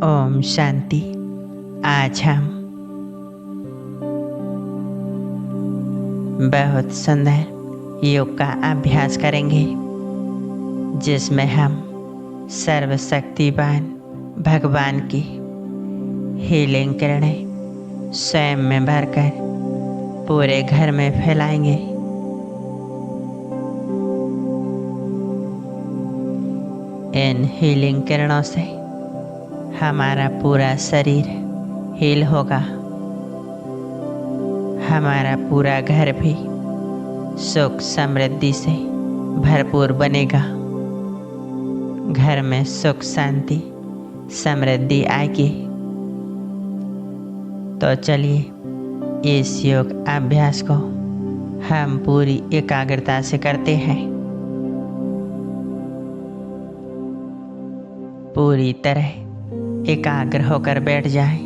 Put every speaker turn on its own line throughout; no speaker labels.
ओम शांति। आज हम बहुत सुंदर योग का अभ्यास करेंगे, जिसमें हम सर्वशक्तिवान भगवान की हीलिंग किरणें स्वयं में भरकर पूरे घर में फैलाएंगे। इन हीलिंग किरणों से हमारा पूरा शरीर हील होगा। हमारा पूरा घर भी सुख समृद्धि से भरपूर बनेगा। घर में सुख शांति समृद्धि आएगी। तो चलिए इस योग अभ्यास को हम पूरी एकाग्रता से करते हैं। पूरी तरह एकाग्र होकर बैठ जाएं।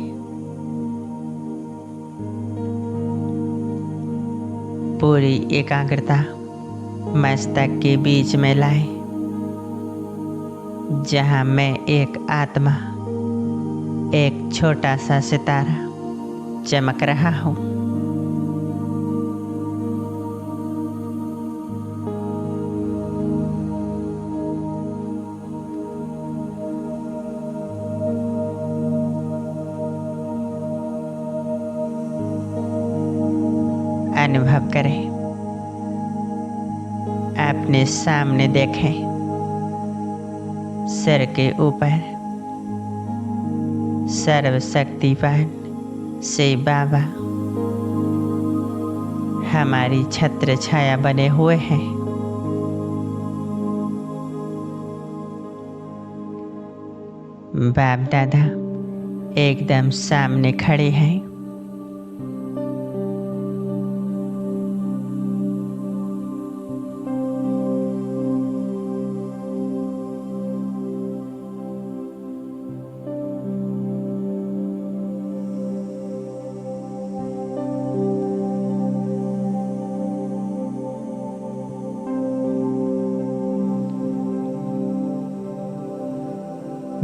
पूरी एकाग्रता मस्तक के बीच में लाएं, जहां मैं एक आत्मा, एक छोटा सा सितारा चमक रहा हूं। अनुभव करें, अपने सामने देखें। सिर के ऊपर सर्वशक्तिवान से बाबा हमारी छत्र छाया बने हुए हैं। बाप दादा एकदम सामने खड़े हैं।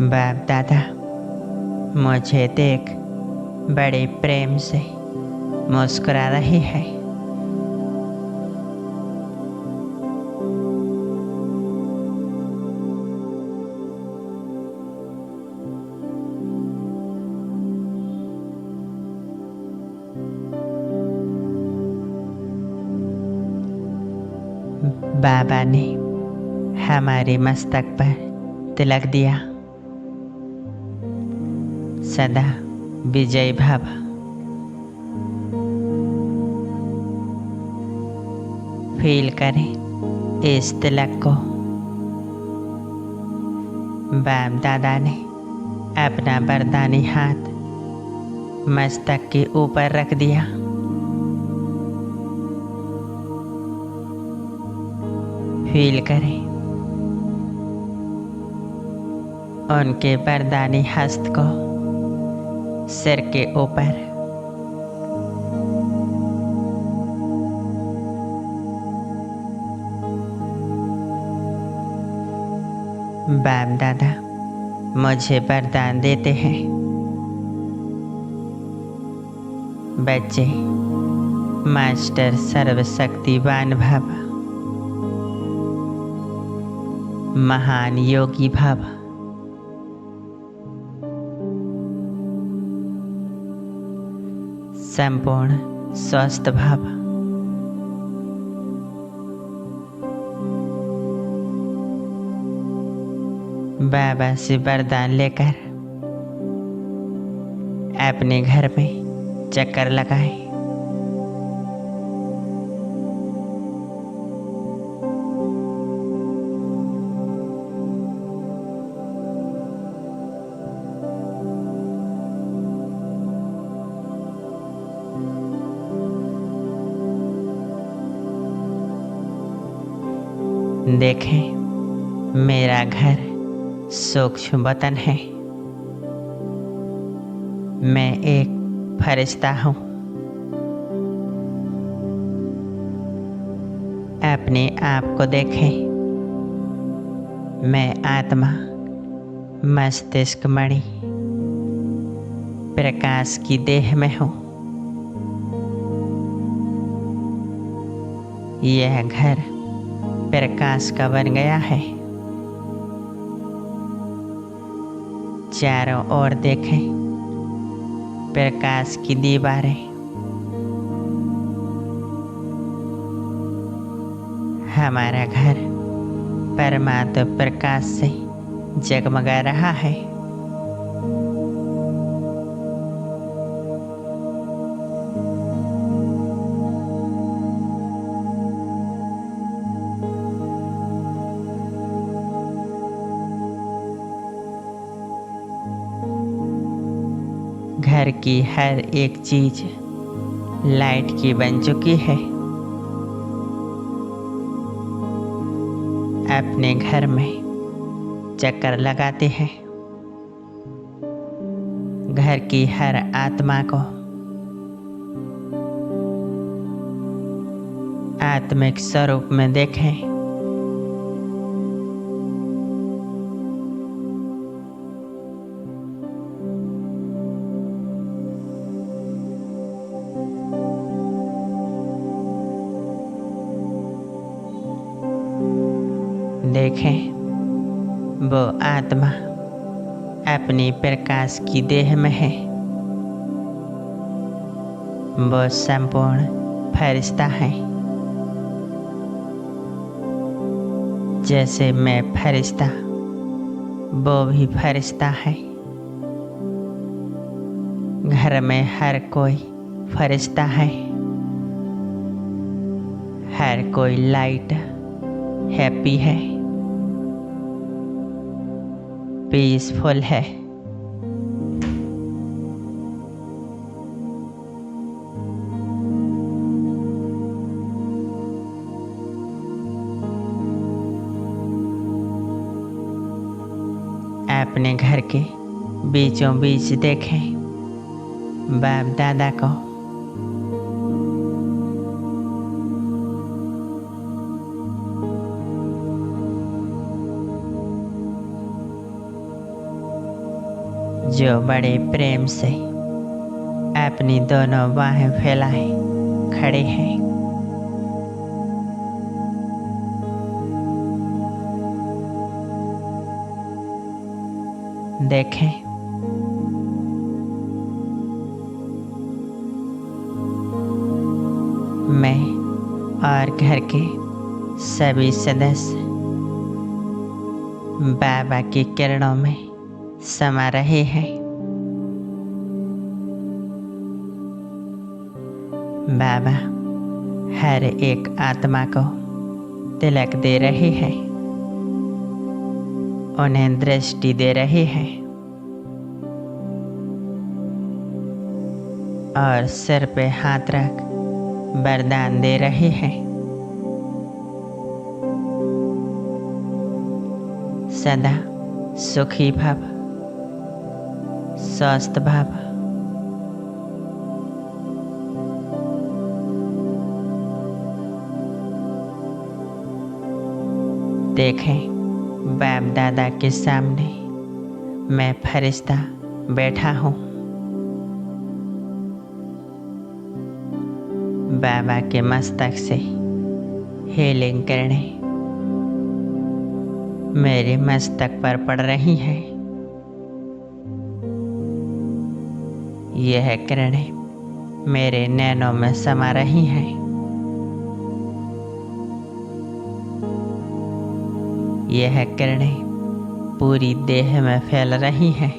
बाप दादा मुझे देख बड़े प्रेम से मुस्कुरा रही है। बाबा ने हमारे मस्तक पर तिलक दिया। सदा विजय भव। फील करें इस तिलक को। बाप दादा ने अपना वरदानी हाथ मस्तक के ऊपर रख दिया। फील करें उनके वरदानी हस्त को सिर के ऊपर। बाप दादा मुझे वरदान देते हैं। बच्चे मास्टर सर्वशक्तिवान भव, महान योगी भव। संपूर्ण स्वस्थ भव। बाबा से वरदान लेकर अपने घर में चक्कर लगाएं। देखें मेरा घर सूक्ष्म वतन है। मैं एक फरिश्ता हूँ। अपने आप को देखें। मैं आत्मा, मस्तिष्क मणि, प्रकाश की देह में हूँ। यह घर प्रकाश का बन गया है। चारों ओर देखें, प्रकाश की दीवारें। हमारा घर परमात्मा प्रकाश से जगमगा रहा है। घर की हर एक चीज लाइट की बन चुकी है। अपने घर में चक्कर लगाते हैं। घर की हर आत्मा को आत्मिक स्वरूप में देखें। देखें, वो आत्मा अपनी प्रकाश की देह में है। वो संपूर्ण फरिश्ता है। जैसे मैं फरिश्ता, वो भी फरिश्ता है। घर में हर कोई फरिश्ता है। हर कोई लाइट हैप्पी है, पीसफुल है। अपने घर के बीचों बीच देखें बाप दादा को। जो बड़े प्रेम से अपनी दोनों बाहें फैलाए खड़े हैं। देखें, मैं और घर के सभी सदस्य बाबा की किरणों में समा रहे हैं। बाबा हर एक आत्मा को तिलक दे रहे हैं, उन्हें दृष्टि दे रहे हैं और सिर पे हाथ रख वरदान दे रहे हैं। सदा सुखी भव, स्वस्थ भव। देखें, बाप दादा के सामने मैं फरिश्ता बैठा हूँ। बाबा के मस्तक से हीलिंग किरणें मेरे मस्तक पर पड़ रही हैं। यह किरणें मेरे नैनों में समा रही हैं। यह किरणें पूरी देह में फैल रही हैं।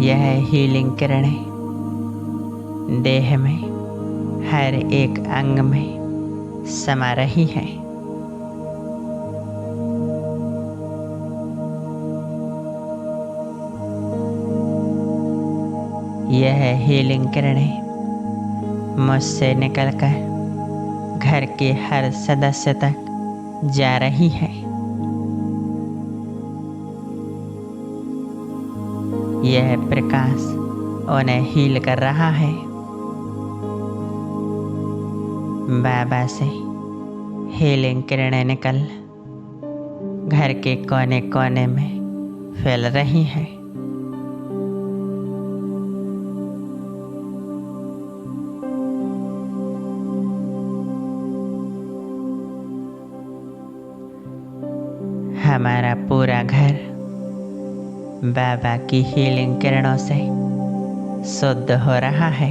यह हीलिंग किरणें देह में हर एक अंग में समा रही हैं। यह हीलिंग किरणें मुझसे निकलकर घर के हर सदस्य तक जा रही है। यह प्रकाश उन्हें हील कर रहा है। बाबा से हीलिंग किरणें निकल घर के कोने कोने में फैल रही हैं। हमारा पूरा घर बाबा की हीलिंग किरणों से शुद्ध हो रहा है।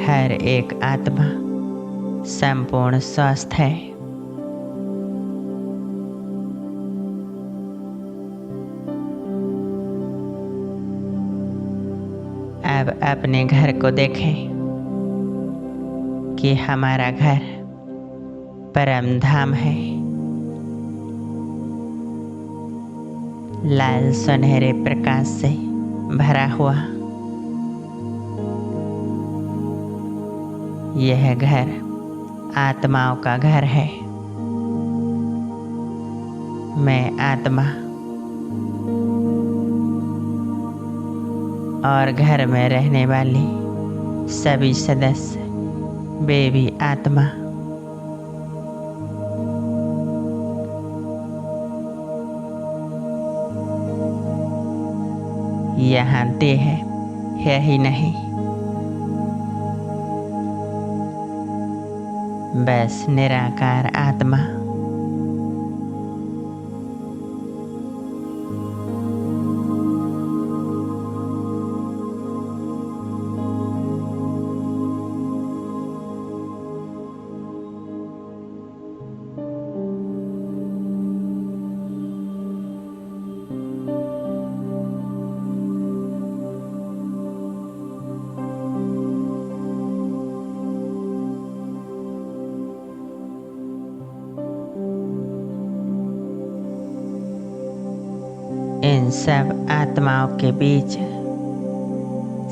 हर एक आत्मा संपूर्ण स्वस्थ है। अब अपने घर को देखें कि हमारा घर परम धाम है। लाल सुनहरे प्रकाश से भरा हुआ यह घर आत्माओं का घर है। मैं आत्मा और घर में रहने वाली सभी सदस्य वे भी आत्मा यहाँ देह है ही नहीं, बस निराकार आत्मा। इन सब आत्माओं के बीच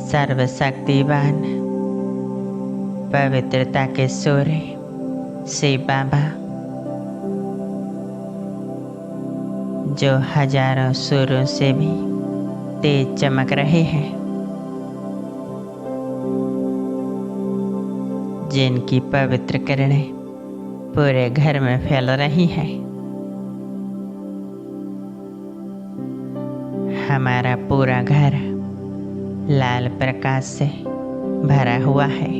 सर्वशक्तिवान पवित्रता के सूर्य शिव बाबा, जो हजारों सूर्यों से भी तेज चमक रहे हैं, जिनकी पवित्र किरणें पूरे घर में फैल रही हैं। हमारा पूरा घर लाल प्रकाश से भरा हुआ है।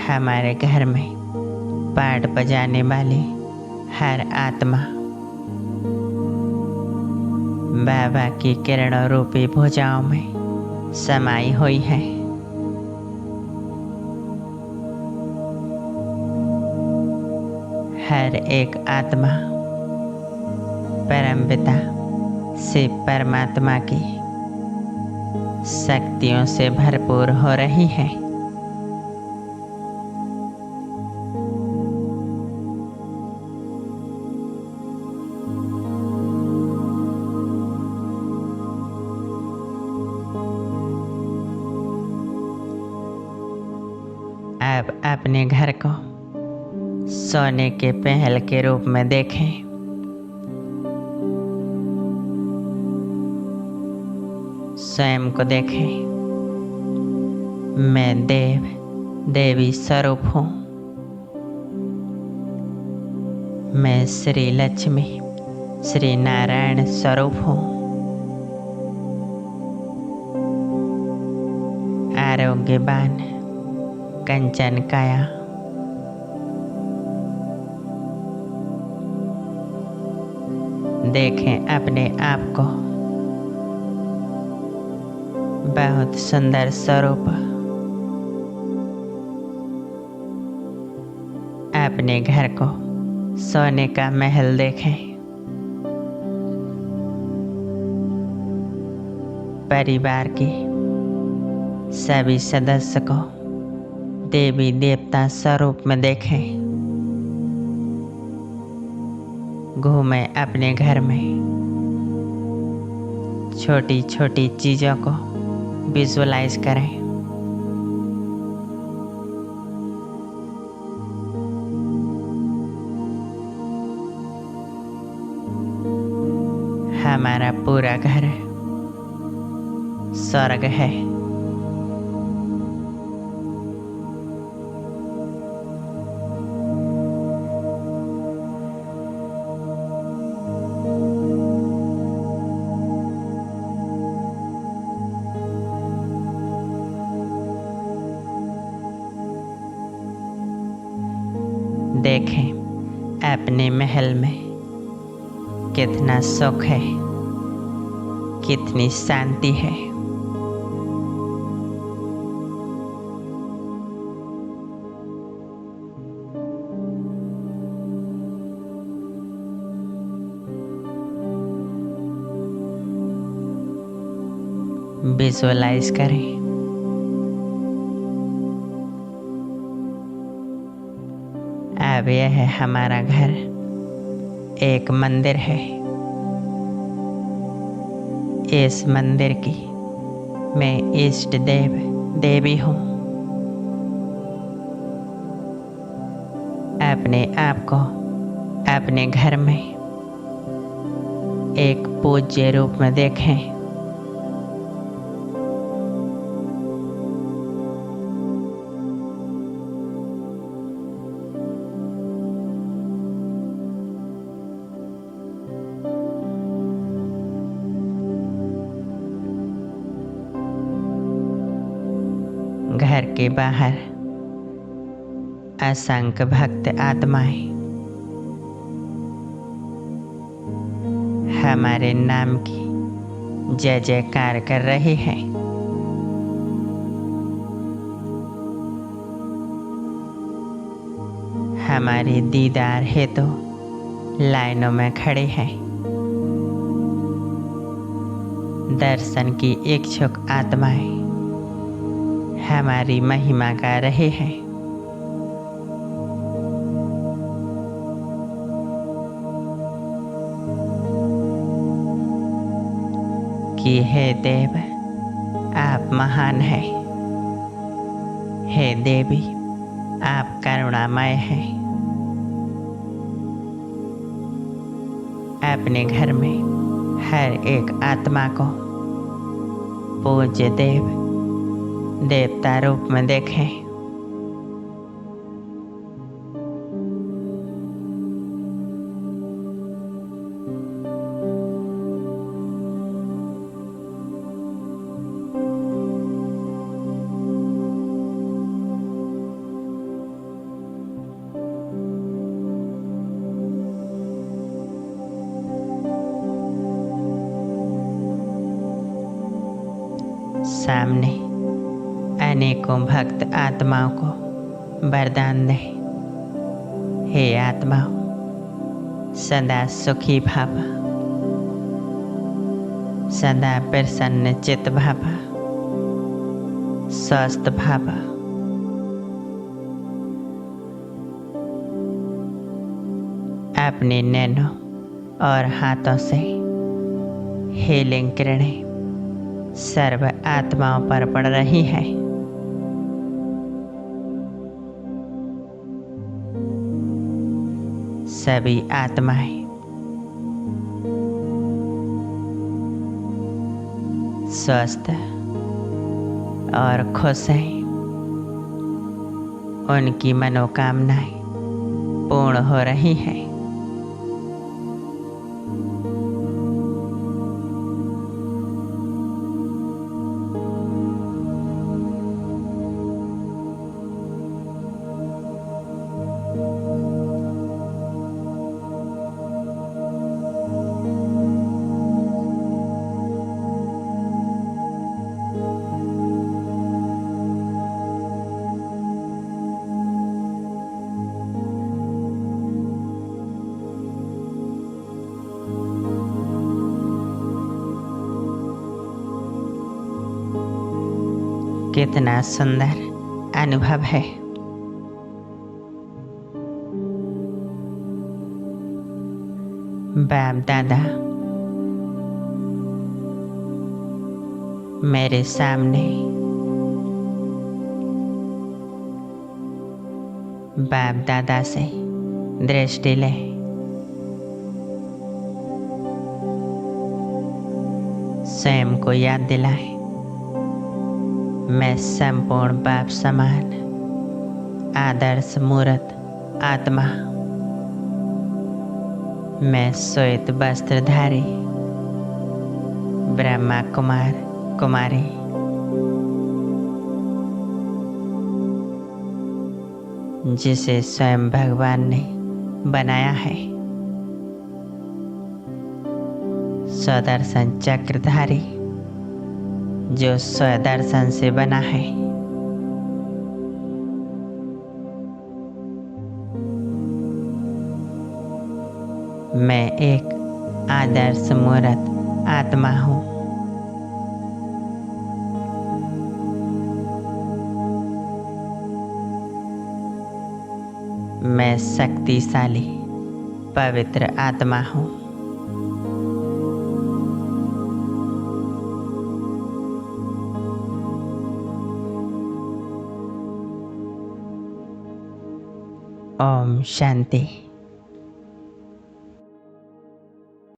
हमारे घर में पाठ बजाने वाली हर आत्मा बाबा की किरणों रूपी भुजाओं में समाई हुई है। हर एक आत्मा परमपिता शिव परमात्मा की शक्तियों से भरपूर हो रही है। अब अपने घर को सोने के महल के रूप में देखें। स्वयं को देखें, मैं देव देवी स्वरूप हूँ। मैं श्री लक्ष्मी श्री नारायण स्वरूप हूँ। आरोग्यवान कंचन काया, देखें अपने आप को बहुत सुंदर स्वरूप। अपने घर को सोने का महल देखें। परिवार के सभी सदस्य को देवी देवता स्वरूप में देखें। घूमें अपने घर में। छोटी छोटी चीज़ों को विजुअलाइज करें। हमारा पूरा घर स्वर्ग है। देखें अपने महल में कितना सुख है, कितनी शांति है। विजुअलाइज करें। अब यह है हमारा घर एक मंदिर है। इस मंदिर की मैं इष्ट देव देवी हूँ। अपने आप को अपने घर में एक पूज्य रूप में देखें। घर के बाहर असंख्य भक्त आत्माएं हमारे नाम की जय जयकार कर रही हैं। हमारी दीदार हेतु लाइनों में खड़े हैं। दर्शन की इच्छुक आत्माएं हमारी महिमा गा रहे हैं। कि हे देव आप महान हैं, हे देवी आप करुणामय हैं। अपने घर में हर एक आत्मा को पूज्य देव देवता रूप में देखें। सामने अनेकों भक्त आत्माओं को वरदान दे। हे आत्माओं सदा सुखी भाव, सदा प्रसन्न चित्त भाव, स्वस्थ भाव। अपने नैनों और हाथों से हीलिंग किरणें सर्व आत्माओं पर पड़ रही है। सभी आत्माएं स्वस्थ और खुश हैं। उनकी मनोकामनाएं पूर्ण हो रही हैं। कितना सुंदर अनुभव है। बाप दादा मेरे सामने बाप दादा से दृष्टि ले। स्वयं को याद दिलाए मैं संपूर्ण बाप समान आदर्श मूर्त आत्मा। मैं श्वेत वस्त्रधारी ब्रह्मा कुमार कुमारी। जिसे स्वयं भगवान ने बनाया है। स्वदर्शन चक्रधारी जो स्वदर्शन से बना है। मैं एक आदर्श मूर्त आत्मा हूँ। मैं शक्तिशाली पवित्र आत्मा हूँ। ओम शांति।